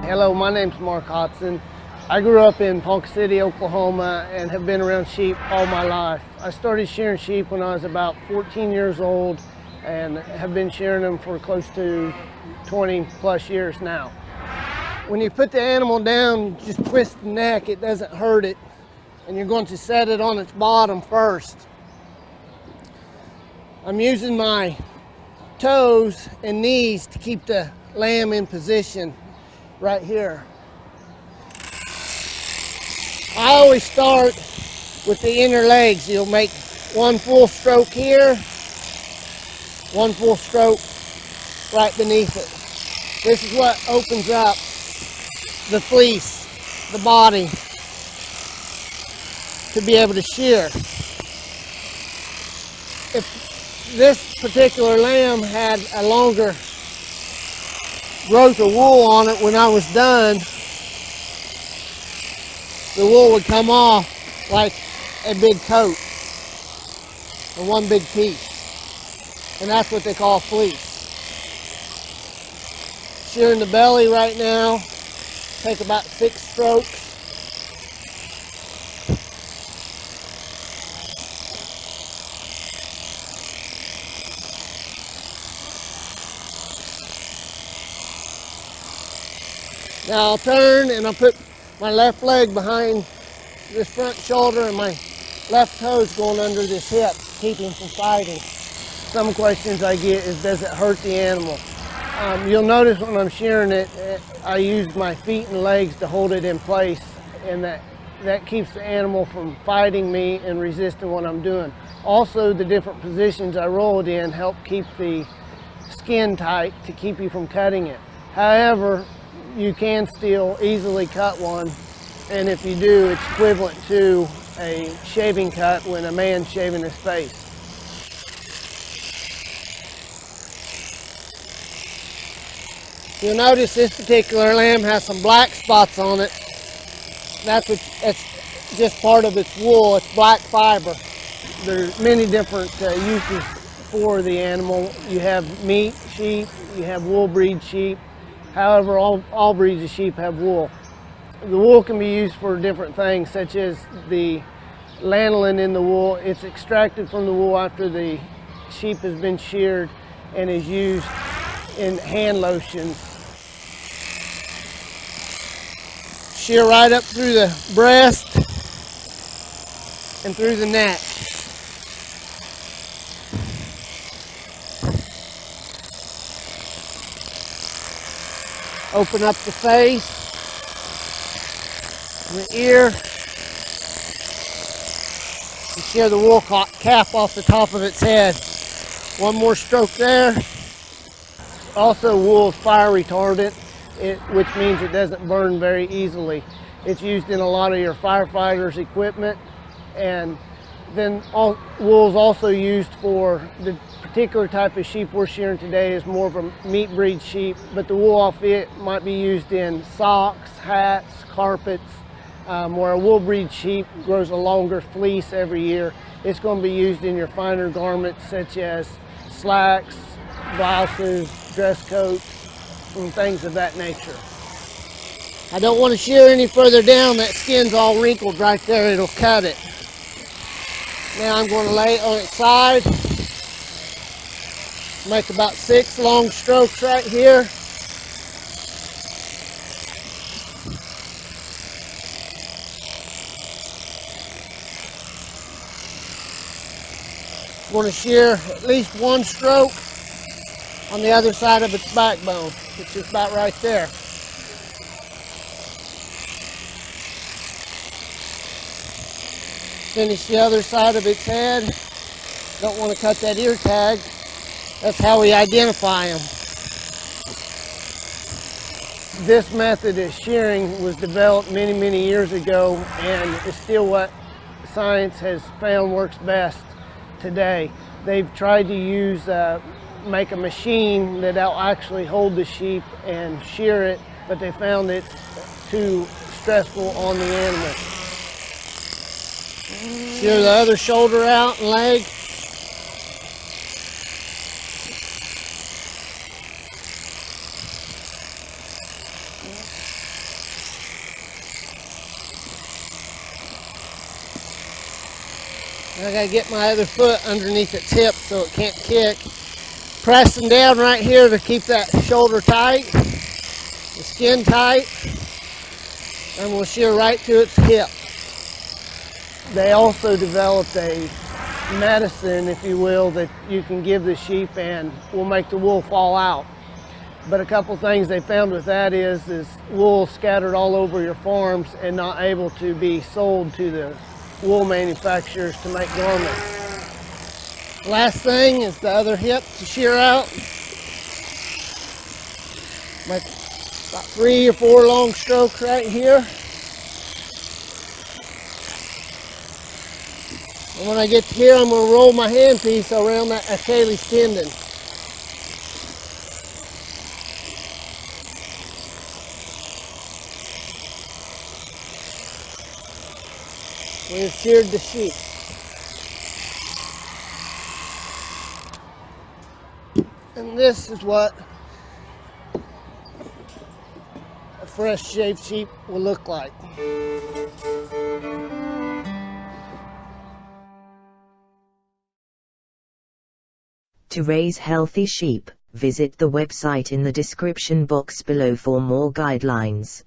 Hello, my name's Mark Hodson. I grew up in Ponca City, Oklahoma, and have been around sheep all my life. I started shearing sheep when I was about 14 years old and have been shearing them for close to 20 plus years now. When you put the animal down, just twist the neck, it doesn't hurt it, and you're going to set it on its bottom first. I'm using my toes and knees to keep the lamb in position right here. I always start with the inner legs. You'll make one full stroke here, one full stroke right beneath it. This is what opens up the fleece, the body, to be able to shear. If this particular lamb had a longer growth of wool on it when I was done, the wool would come off like a big coat or one big piece, and that's what they call fleece. Shearing the belly right now, take about 6 strokes. Now I'll turn and I'll put my left leg behind this front shoulder and my left toes going under this hip, keeping from fighting. Some questions I get is, does it hurt the animal? You'll notice when I'm shearing it, I use my feet and legs to hold it in place, and that keeps the animal from fighting me and resisting what I'm doing. Also, the different positions I roll it in help keep the skin tight to keep you from cutting it. However, you can still easily cut one, and if you do, it's equivalent to a shaving cut when a man's shaving his face. You'll notice this particular lamb has some black spots on it. That's just part of its wool. It's black fiber. There's many different uses for the animal. You have meat sheep, you have wool breed sheep. However, all breeds of sheep have wool. The wool can be used for different things, such as the lanolin in the wool. It's extracted from the wool after the sheep has been sheared and is used in hand lotions. Shear right up through the breast and through the neck. Open up the face and the ear, and shear the wool cap off the top of its head. One more stroke there. Also, wool is fire retardant, which means it doesn't burn very easily. It's used in a lot of your firefighters' equipment, and then wool is also used for the particular type of sheep we're shearing today is more of a meat breed sheep, but the wool off it might be used in socks, hats, carpets. Where a wool breed sheep grows a longer fleece every year, it's going to be used in your finer garments such as slacks, blouses, dress coats, and things of that nature. I don't want to shear any further down. That skin's all wrinkled right there. It'll cut it. Now I'm going to lay it on its side. Make about 6 long strokes right here. I'm going to shear at least 1 stroke on the other side of its backbone, which is about right there. Finish the other side of its head. Don't want to cut that ear tag. That's how we identify them. This method of shearing was developed many, many years ago, and is still what science has found works best today. They've tried to make a machine that'll actually hold the sheep and shear it, but they found it's too stressful on the animal. Shear the other shoulder out and leg. I gotta get my other foot underneath its hip so it can't kick. Pressing down right here to keep that shoulder tight, the skin tight, and we'll shear right to its hip. They also developed a medicine, if you will, that you can give the sheep and will make the wool fall out. But a couple things they found with that is wool scattered all over your farms and not able to be sold to the wool manufacturers to make garments. Last thing is the other hip to shear out. Like about 3 or 4 long strokes right here. And when I get to here, I'm going to roll my handpiece around that Achilles tendon. We have sheared the sheep. And this is what a fresh shaved sheep will look like. To raise healthy sheep, visit the website in the description box below for more guidelines.